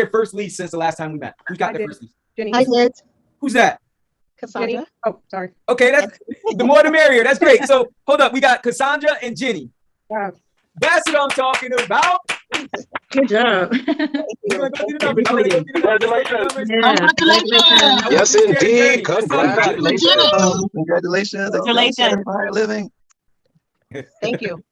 their first lease since the last time we met? Who's got their first lease? Jenny. I did. Who's that? Jenny. Cassandra. Oh, sorry. Okay, that's the more the merrier. That's great. So hold up, we got Cassandra and Jenny. Wow. That's what I'm talking about. Good job. Congratulations. Yes, indeed. Congratulations. Congratulations. Congratulations. Fire living. Thank you.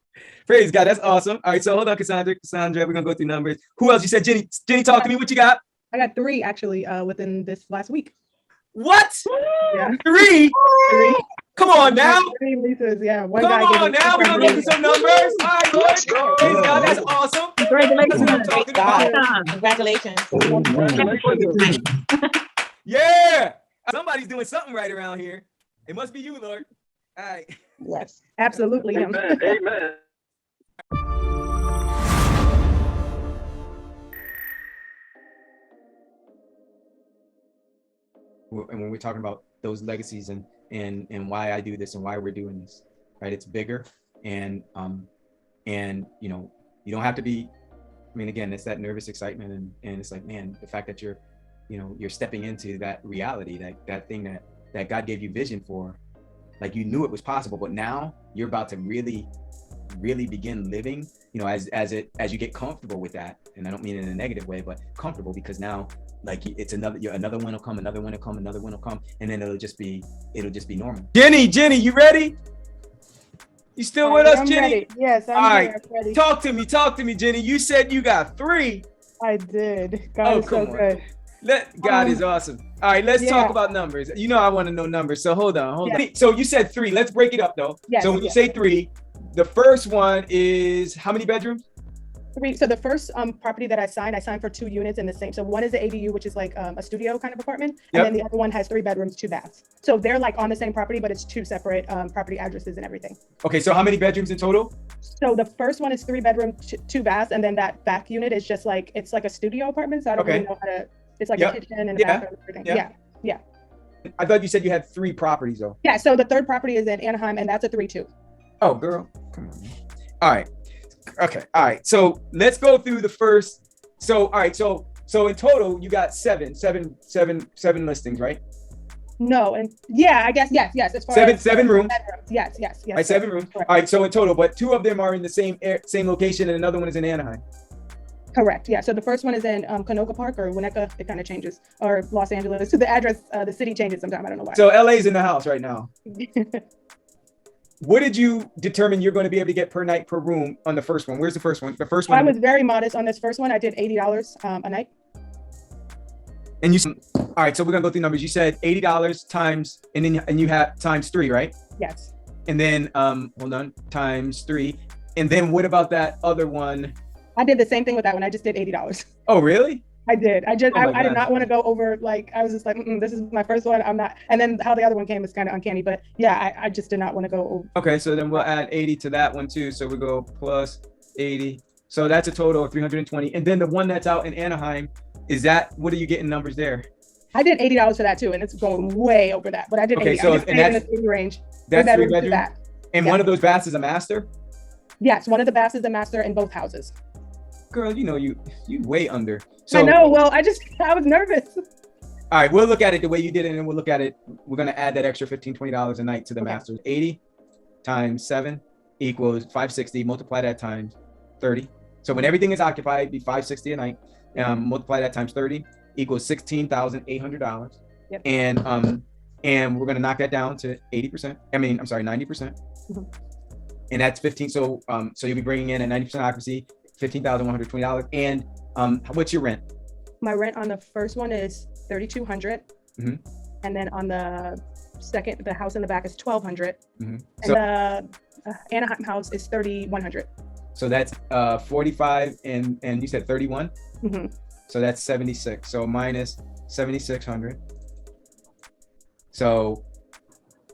Praise God. That's awesome. All right, so hold on, Cassandra. Cassandra, we're gonna go through numbers. Who else? You said Jenny. Jenny, talk to me. What you got? I got 3 actually within this last week. What? Yeah. 3? 3. Come on now. 3 leases. Yeah. One Come guy gave on me now. We're gonna go through some numbers. All right, Let's go. Praise God. That's awesome. Congratulations. That's what I'm talking about. Congratulations. Yeah. Somebody's doing something right around here. It must be you, Lord. All right. Yes. Absolutely him. Amen. And when we're talking about those legacies and why I do this and why we're doing this, right? It's bigger and you know, you don't have to be, I mean, again, it's that nervous excitement and it's like, man, the fact that you're stepping into that reality, that thing that God gave you vision for, like you knew it was possible, but now you're about to really begin living, you know, as you get comfortable with that. And I don't mean it in a negative way, but comfortable, because now like it's another one will come, another one will come, another one will come, and then it'll just be normal. Jenny, you ready? You still with us, Jenny? Ready. Yes, I'm All right. ready. Talk to me, Jenny. You said you got 3. I did. God is so good. God is awesome. All right, let's talk about numbers. You know I want to know numbers, so hold on. So you said 3. Let's break it up though. Yes, so when you say 3, the first one is how many bedrooms? 3. So the first property that I signed for 2 units in the same. So one is the ADU, which is like a studio kind of apartment, and then the other one has 3 bedrooms, 2 baths. So they're like on the same property, but it's 2 separate property addresses and everything. Okay, so how many bedrooms in total? So the first one is 3 bedrooms, 2 baths, and then that back unit is just like, it's like a studio apartment. So I don't really know how to. It's like a kitchen and a bathroom and everything. Yeah. I thought you said you had 3 properties though. Yeah. So the third property is in Anaheim, and that's a 3-2. Oh, girl, come on. All right. Okay. All right. So let's go through the first. So all right. So in total, you got seven listings, right? No, and I guess yes. As far seven as rooms. Bedrooms. Yes. Right, 7 rooms. Correct. All right. So in total, but 2 of them are in the same location, and another one is in Anaheim. Correct. Yeah. So the first one is in Canoga Park or Winnetka. It kind of changes, or Los Angeles. So the address, the city changes sometimes. I don't know why. So LA's in the house right now. What did you determine you're going to be able to get per night per room on the first one? Where's the first one? The first one. I was very modest on this first one. I did $80 a night. And you, all right. So we're gonna go through numbers. You said $80 times, and you have times 3, right? Yes. And then hold on, times 3. And then what about that other one? I did the same thing with that one. I just did $80. Oh, really? I did. I did God. not want to go over, like, I was just like, this is my first one. I'm not. And then how the other one came is kind of uncanny, but yeah, I just did not want to go over. Okay, so then we'll add 80 to that one too. So we go plus 80. So that's a total of 320. And then the one that's out in Anaheim, what are you getting numbers there? I did $80 for that too, and it's going way over that. But I did 80. So I just stayed in the same range. That's 3 bedrooms. And one of those baths is a master? Yes, one of the baths is a master in both houses. Girl, you know you way under. So I know. Well, I was nervous. All right, we'll look at it the way you did it, and we'll look at it. We're gonna add that extra $15, $20 a night to the masters. 80 times 7 equals 560. Multiply that times 30. So when everything is occupied, it'd be 560 a night. Multiply that times 30 equals $16,800. Yep. And we're gonna knock that down to 80%. 90%. Mm-hmm. And that's 15. So you'll be bringing in a 90% occupancy, $15,120. And what's your rent? My rent on the first one is $3,200, and then on the second, the house in the back is $1,200, and the Anaheim house is $3,100. So that's 45, and you said 31. So that's 76. So minus 7,600. So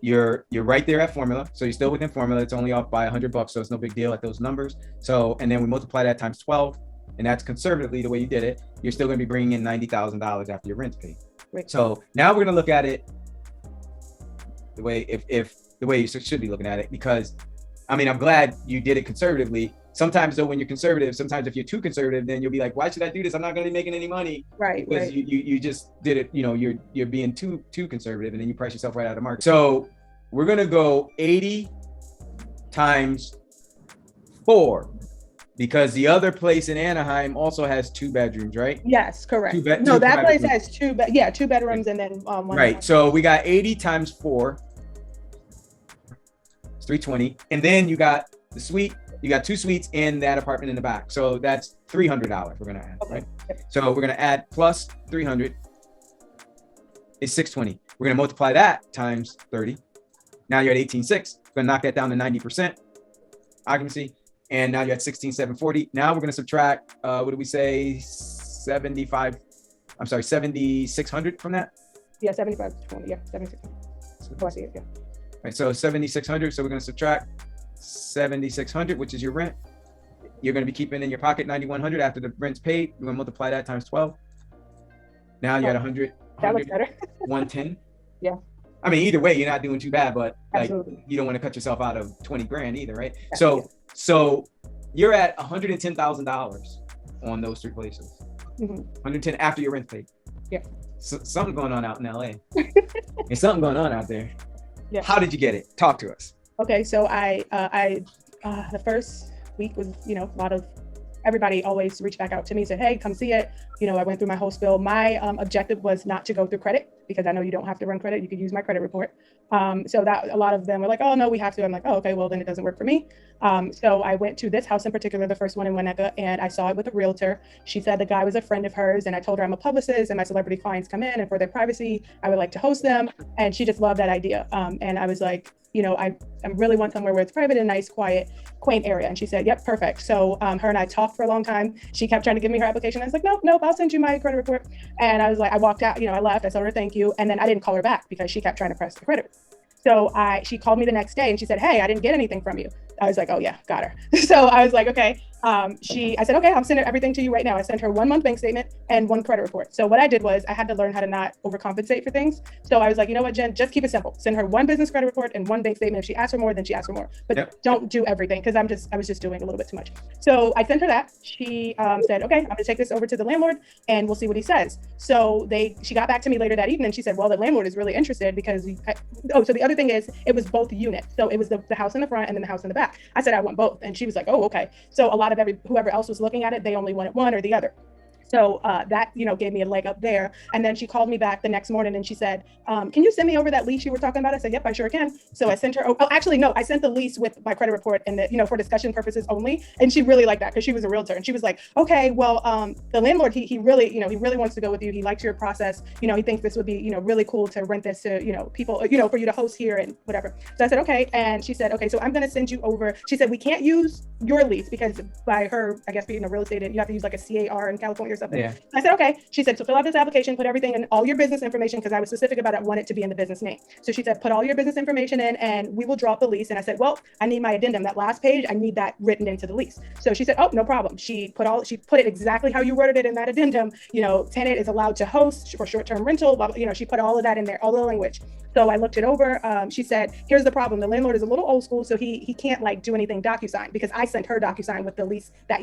you're right there at formula. So you're still within formula. It's only off by $100, so it's no big deal at those numbers. So, and then we multiply that times 12, and that's conservatively the way you did it. You're still going to be bringing in $90,000 after your rent's paid. Right. So now we're going to look at it the way the way you should be looking at it, because I mean, I'm glad you did it conservatively sometimes though, when you're conservative, sometimes if you're too conservative, then you'll be like, why should I do this? I'm not going to be making any money. Right. Because you just did it, you're being too conservative, and then you price yourself right out of the market. So we're going to go 80 times 4, because the other place in Anaheim also has 2 bedrooms, right? Yes, correct. No, No, that place has 2 bedrooms and then one. Right. So we got 80 times 4. It's 320. And then you got the suite. You got 2 suites in that apartment in the back. So that's $300 we're going to add, Okay. right? Yep. So we're going to add plus 300 is 620. We're going to multiply that times 30. Now you're at 18.6. We're going to knock that down to 90% occupancy. And now you're at 16,740. Now we're going to subtract, what did we say? 7,600 from that? Yeah, 75-20. Yeah, 7,600. Oh, I see it. Yeah. Right. So 7,600. So we're going to subtract 7,600, which is your rent. You're going to be keeping in your pocket 9,100 after the rent's paid. We're going to multiply that times 12. Now you're at 100. That looks better. 110. Yeah. I mean, either way, you're not doing too bad, but like, Absolutely. you don't want to cut yourself out of 20 grand either, right? Yeah. So you're at $110,000 on those 3 places. 110 after your rent paid. Yeah. So, something going on out in LA. There's something going on out there. Yeah. How did you get it? Talk to us. Okay, so I the first week was, a lot of everybody always reached back out to me and said, hey, come see it. I went through my whole spill. My objective was not to go through credit, because I know you don't have to run credit. You could use my credit report. So that a lot of them were like, oh, no, we have to. I'm like, oh, okay, well, then it doesn't work for me. So I went to this house in particular, the first one in Winnetka, and I saw it with a realtor. She said the guy was a friend of hers, and I told her I'm a publicist and my celebrity clients come in, and for their privacy, I would like to host them. And she just loved that idea. And I was like, I really want somewhere where it's private and nice, quiet, quaint area. And she said, yep, perfect. So her and I talked for a long time. She kept trying to give me her application. I was like, nope, I'll send you my credit report. And I was like, I walked out, I left. I told her thank you. And then I didn't call her back because she kept trying to press the credit. So she called me the next day and she said, hey, I didn't get anything from you. I was like, oh yeah, got her. So I was like, okay. I said, okay, I'm sending everything to you right now. I sent her 1 month bank statement and 1 credit report. So what I did was I had to learn how to not overcompensate for things. So I was like, you know what, Jen, just keep it simple. Send her 1 business credit report and 1 bank statement. If she asks for more, then she asks for more. But don't do everything, because I was just doing a little bit too much. So I sent her that. She said, okay, I'm gonna take this over to the landlord and we'll see what he says. So she got back to me later that evening. She said, well, the landlord is really interested because so the other thing is it was both units. So it was the house in the front and then the house in the back. I said, I want both. And she was like, oh, okay. So a lot of whoever else was looking at it, they only wanted one or the other. So that, gave me a leg up there. And then she called me back the next morning and she said, can you send me over that lease you were talking about? I said, yep, I sure can. So I sent her, actually, no, I sent the lease with my credit report and for discussion purposes only. And she really liked that because she was a realtor. And she was like, okay, well, the landlord, he really, he really wants to go with you. He likes your process. He thinks this would be, really cool to rent this to, people, for you to host here and whatever. So I said, okay. And she said, okay, so I'm going to send you over. She said, we can't use your lease because by her, I guess being a real estate, you have to use like a CAR in California or something. Yeah. I said, okay. She said, so fill out this application, put everything in, all your business information, because I was specific about it, I want it to be in the business name. So she said, put all your business information in and we will drop the lease. And I said, well, I need my addendum. That last page, I need that written into the lease. So she said, oh, no problem. She put it exactly how you worded it in that addendum. Tenant is allowed to host for short-term rental, blah, blah, she put all of that in there, all the language. So I looked it over. She said, here's the problem. The landlord is a little old school, so he can't do anything DocuSign, because I sent her DocuSign with the lease that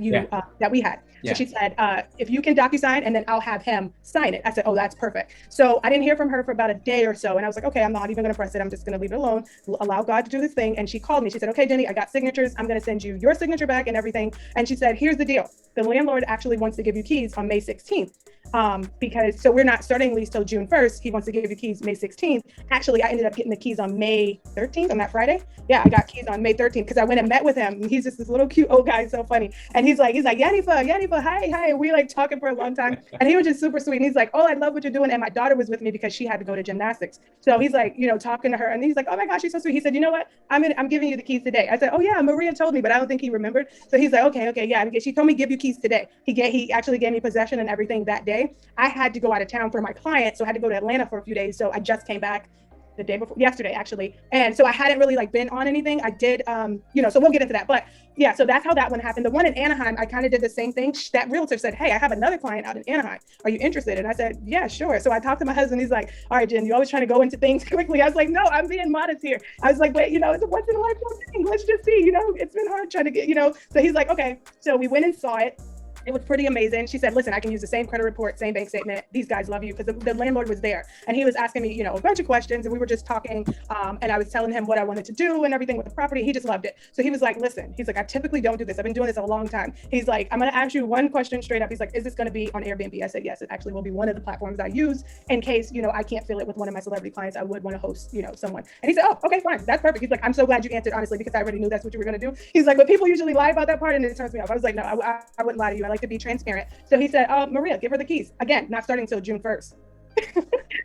that we had. So she said, if you can DocuSign, and then I'll have him sign it. I said, oh, that's perfect. So I didn't hear from her for about a day or so. And I was like, okay, I'm not even going to press it. I'm just going to leave it alone, allow God to do his thing. And she called me. She said, okay, Jenny, I got signatures. I'm going to send you your signature back and everything. And she said, here's the deal. The landlord actually wants to give you keys on May 16th. Because we're not starting lease till June 1st. He wants to give you keys May 16th. Actually, I ended up getting the keys on May 13th, on that Friday. Yeah, I got keys on May 13th because I went and met with him. He's just this little cute old guy, so funny. And he's like, Yanifa, hi. We talking for a long time. And he was just super sweet. And he's like, oh, I love what you're doing. And my daughter was with me because she had to go to gymnastics. So he's like, talking to her. And he's like, oh my gosh, she's so sweet. He said, you know what? I'm giving you the keys today. I said, oh yeah, Maria told me, but I don't think he remembered. So he's like, okay, yeah. She told me give you keys today. He actually gave me possession and everything that day. I had to go out of town for my client, so I had to go to Atlanta for a few days. So I just came back the day before, yesterday actually. And so I hadn't really like been on anything. I did, so we'll get into that. But yeah, so that's how that one happened. The one in Anaheim, I kind of did the same thing. That realtor said, hey, I have another client out in Anaheim. Are you interested? And I said, yeah, sure. So I talked to my husband. He's like, all right, Jen, you always trying to go into things quickly. I was like, no, I'm being modest here. I was like, but it's a once in a lifetime thing. Let's just see, it's been hard trying to get, So he's like, okay. So we went and saw it. It was pretty amazing. She said, listen, I can use the same credit report, same bank statement. These guys love you, because the landlord was there and he was asking me, a bunch of questions, and we were just talking. And I was telling him what I wanted to do and everything with the property. He just loved it. So he was like, listen, he's like, I typically don't do this. I've been doing this a long time. He's like, I'm going to ask you one question straight up. He's like, is this going to be on Airbnb? I said, yes, it actually will be one of the platforms I use in case, I can't fill it with one of my celebrity clients. I would want to host, someone. And he said, oh, okay, fine. That's perfect. He's like, I'm so glad you answered honestly, because I already knew that's what you were going to do. He's like, but people usually lie about that part and it turns me off. I was like, no, I wouldn't lie to you. I like to be transparent. So he said, Maria, give her the keys. Again, not starting until June 1st.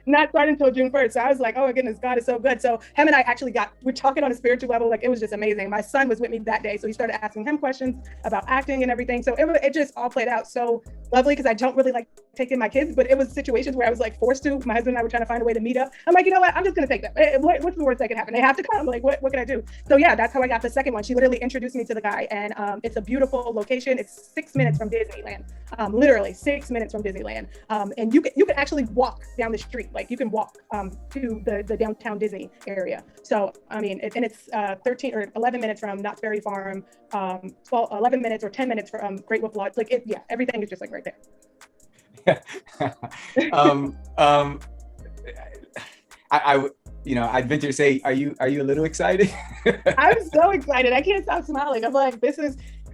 Not starting until June 1st. So I was like, oh my goodness, God is so good. So him and I actually we're talking on a spiritual level. Like, it was just amazing. My son was with me that day. So he started asking him questions about acting and everything. So it just all played out so lovely, because I don't really like taking my kids, but it was situations where I was like forced to. My husband and I were trying to find a way to meet up. I'm like, you know what? I'm just going to take them. What's the worst that can happen? They have to come. Like, what can I do? So yeah, that's how I got the second one. She literally introduced me to the guy, and it's a beautiful location. It's 6 minutes from Disneyland, literally 6 minutes from Disneyland. And you can actually walk down the street. Like, you can walk to the downtown Disney area. So, I mean, it's 13 or 11 minutes from Knott's Berry Farm, 11 minutes or 10 minutes from Great Wolf Lodge. Like, everything is just like right there. I'd venture to say, are you a little excited? I'm so excited. I can't stop smiling. I'm like,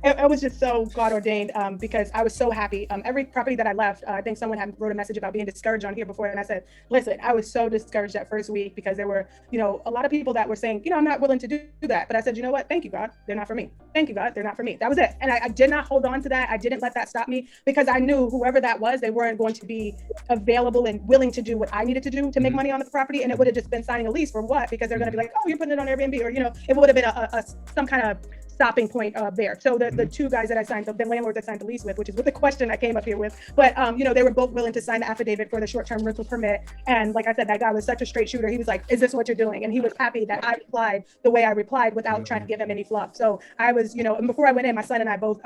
it was just so God ordained, because I was so happy. Every property that I left, I think someone had wrote a message about being discouraged on here before. And I said, listen, I was so discouraged that first week, because there were, a lot of people that were saying, I'm not willing to do that. But I said, you know what? Thank you, God. They're not for me. Thank you, God. They're not for me. That was it. And I did not hold on to that. I didn't let that stop me, because I knew whoever that was, they weren't going to be available and willing to do what I needed to do to make money on the property. And it would have just been signing a lease for what? Because they're going to be like, oh, you're putting it on Airbnb, or, it would have been some kind of stopping point there. So the two guys that I signed, the landlords I signed the lease with, which is what the question I came up here with, but they were both willing to sign the affidavit for the short-term rental permit. And like I said, that guy was such a straight shooter. He was like, is this what you're doing? And he was happy that I replied the way I replied without trying to give him any fluff. So I was, and before I went in, my son and I both,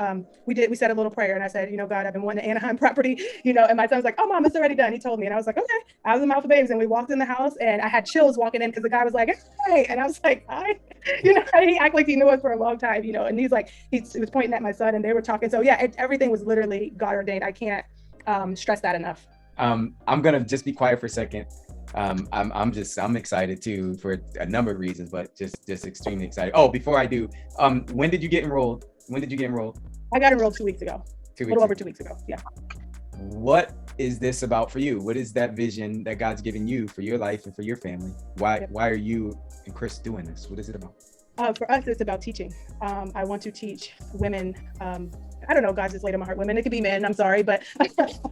we said a little prayer, and I said, God, I've been wanting an Anaheim property, and my son was like, oh, Mom, it's already done. He told me, and I was like, okay. I was in mouth of babes, and we walked in the house, and I had chills walking in, because the guy was like, hey, and I was like, hi, he acted like he knew us for a long time, and he's like, he was pointing at my son, and they were talking. So yeah, everything was literally God ordained. I can't stress that enough. I'm gonna just be quiet for a second. I'm excited too, for a number of reasons, but just extremely excited. Oh, before I do, when did you get enrolled? I got enrolled 2 weeks ago. 2 weeks. A little over 2 weeks ago. Yeah. What is this about for you? What is that vision that God's given you for your life and for your family? Why are you and Chris doing this? What is it about? For us, it's about teaching. I want to teach women. I don't know, God just laid on my heart, women. It could be men, I'm sorry, but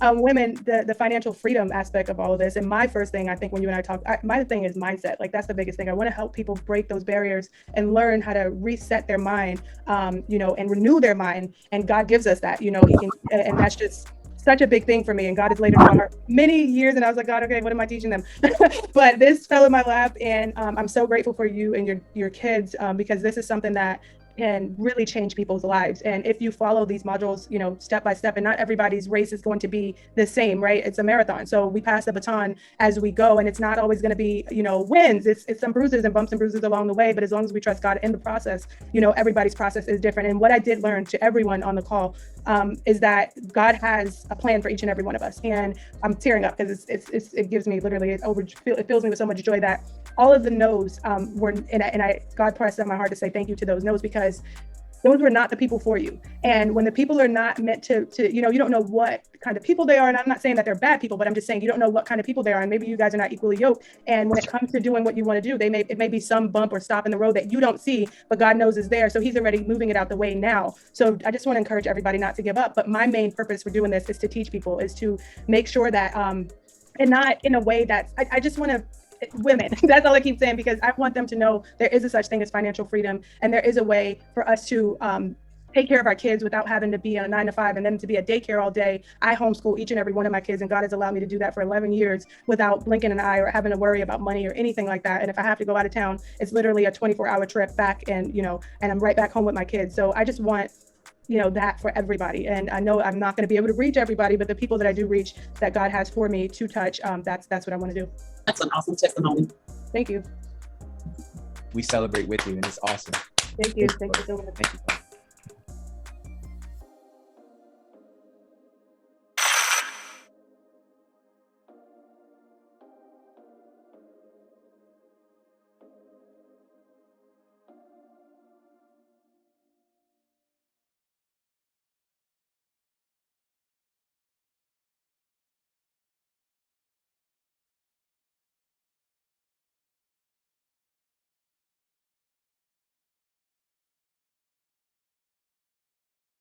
women, the financial freedom aspect of all of this. And my first thing, I think, when you and I talk, my thing is mindset. Like, that's the biggest thing. I want to help people break those barriers and learn how to reset their mind, and renew their mind. And God gives us that, He can, and that's just such a big thing for me. And God has laid it on my heart many years. And I was like, God, okay, what am I teaching them? But this fell in my lap, and I'm so grateful for you and your kids, because this is something that can really change people's lives. And if you follow these modules, step by step, and not everybody's race is going to be the same, right? It's a marathon. So we pass the baton as we go, and it's not always going to be, wins. It's some bruises and bumps and bruises along the way. But as long as we trust God in the process, everybody's process is different. And what I did learn, to everyone on the call, is that God has a plan for each and every one of us. And I'm tearing up, because it gives me literally, it fills me with so much joy that all of the no's were, and God pressed on my heart to say thank you to those no's, because those were not the people for you. And when the people are not meant to, you don't know what kind of people they are. And I'm not saying that they're bad people, but I'm just saying you don't know what kind of people they are. And maybe you guys are not equally yoked. And when it comes to doing what you want to do, it may be some bump or stop in the road that you don't see, but God knows is there. So He's already moving it out the way now. So I just want to encourage everybody not to give up. But my main purpose for doing this is to teach people, is to make sure that, and not in a way that I just want to, women, that's all I keep saying, because I want them to know there is a such thing as financial freedom, and there is a way for us to take care of our kids without having to be on a 9 to 5 and then to be at daycare all day. I homeschool each and every one of my kids, and God has allowed me to do that for 11 years without blinking an eye or having to worry about money or anything like that. And if I have to go out of town, it's literally a 24-hour trip back, and and I'm right back home with my kids. So I just want that for everybody. And I know I'm not going to be able to reach everybody, but the people that I do reach, that God has for me to touch, that's what I want to do. That's an awesome testimony. Thank you. We celebrate with you, and it's awesome. Thank you. Thank you so much. Thank you.